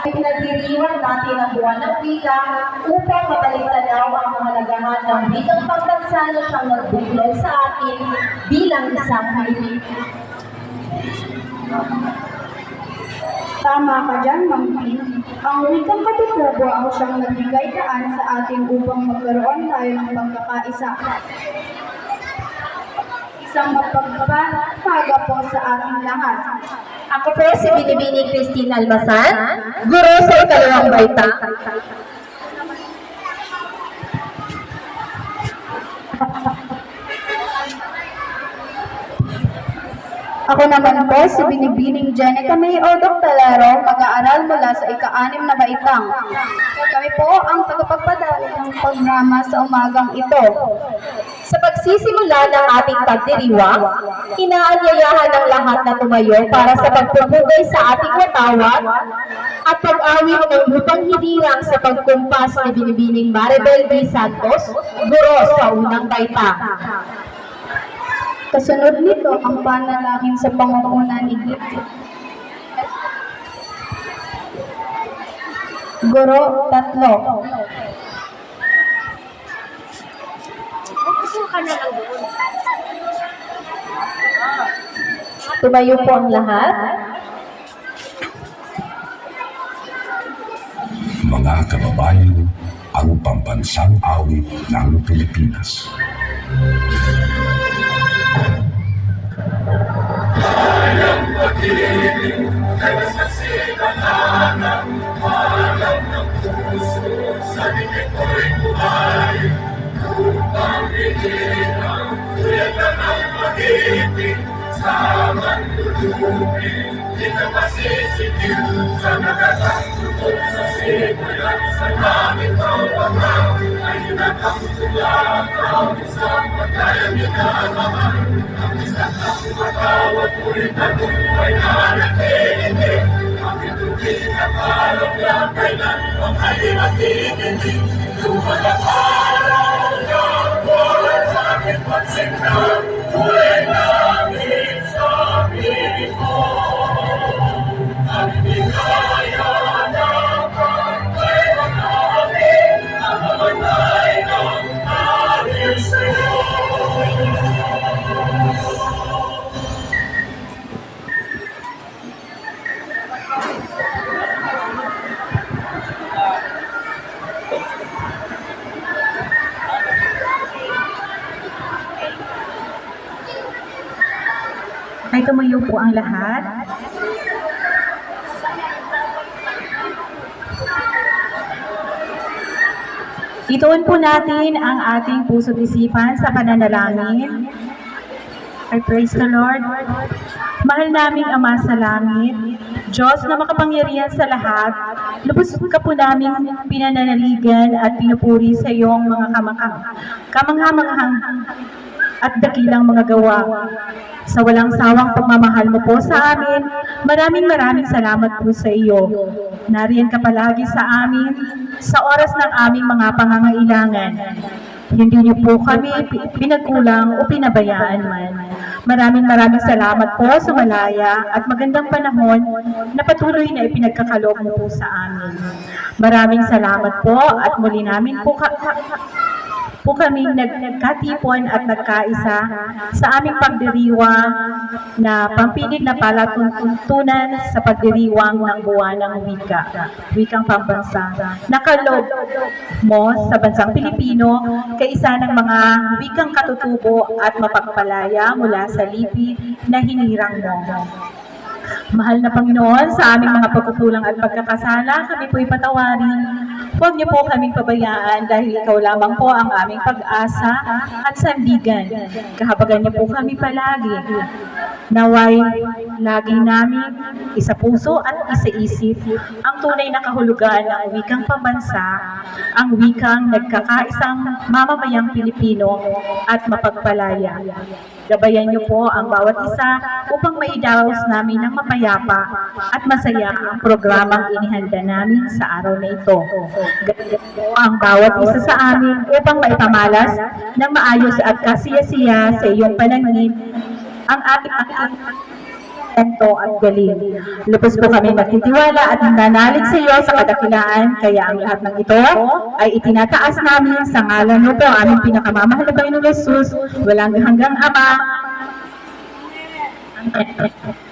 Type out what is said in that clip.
Pinagdiriwang natin ang buwan ng wika upang mabalik-tanaw ang mga nagahan ng wikang pambansa na siyang nagbuklod sa atin bilang isang Pilipino. Tama ka dyan, Mang Pin. Ang wikang katutubo ang siyang nagbigay daan sa atin upang magkaroon tayo ng pagkakaisa. Isang mapagpapaga po sa ating lahat. Ako po si Binibining Christine Almasan, guro sa ikalawang baita. Ako naman po si Binibining Jenica May Ordok Talero, mag-aaral mula sa ika-6 na baitang. Kami po ang tagapagpadala ng programa sa umagang ito. Sa pagsisimula ng ating pagdiriwang, inaanyayahan ng lahat na tumayo para sa pagpupugay sa ating watawat at pag-awit ng lupang hinirang sa pagkumpas ni Binibining Maribel B. Santos, guro sa unang baita. Kasunod nito ang panalangin sa pangunguna ni Guro 3. Tumayo po ang lahat. Mga kababayan, ang pambansang awit ng Pilipinas. Bayang pag-ibig, nagsasikatanan, malam ng puso, sa dikit ko'y buhay. Upang itinang, tuyagan ang pag-ibig, sa mandudupin, di ka masisigiw, sa nakatangtutog sa sigoy at sa langit ang pangaw, ay nakatulak ang isang pagkayang inamaman. Ang isang matawag ko'y nabuhay na nakikinig, ang ituloy na parang lang kailan ang halimang tiginig. Lumalang araw na wala sa aking pagsignan, kulay langit sa piling ko. Ang bigaya ng pagkailan namin, ang mamatay ng aking sa'yo. Ay tumayo po ang lahat. Ituon po natin ang ating puso't isipan sa pananalangin. I praise the Lord. Mahal naming Ama sa langit, Diyos na makapangyarihan sa lahat, lubos ka po namin pinananaligan at pinupuri sa iyong mga kamangha-manghang at dakilang mga gawa. Sa walang sawang pagmamahal mo po sa amin, maraming salamat po sa iyo. Nariyan ka palagi sa amin, sa oras ng aming mga pangangailangan. Hindi niyo po kami pinagkulang o pinabayaan man. Maraming salamat po sa malaya at magandang panahon na patuloy na ipinagkakaloob mo po sa amin. Maraming salamat po at muli namin po kami nagkatipon at nagkaisa sa aming pagdiriwang na pampilit na palatuntunan sa pagdiriwang ng buwan ng wikang pambansa. Nakaloob mo sa bansang Pilipino, kaisa ng mga wikang katutubo at mapagpalaya mula sa lipi na hinirang mo. Mahal na Panginoon, sa aming mga pagkukulang at pagkakasala, kami po'y patawarin. Huwag niyo po kaming pabayaan dahil ikaw lamang po ang aming pag-asa at sandigan. Kahabagan niyo po kami palagi. Naway lagi namin isa puso at isa isip ang tunay na kahulugan ng wikang pambansa, ang wikang nagkakaisang mamamayang Pilipino at mapagpalaya. Gabayan niyo po ang bawat isa upang maidaos namin ng mapayapa at masaya ang programang inihanda namin sa araw na ito. Gabayan po ang bawat isa sa amin upang maipamalas ng maayos at kasiyasiya sa iyong panangin ang ating talento at galing. Lubos po kami nagtitiwala at nananalig sa iyo sa kadakilaan, kaya ang lahat ng ito ay itinataas namin sa ngalan mo po aming pinakamamahal na Panginoong Jesus, walang hanggang Ama. Amen.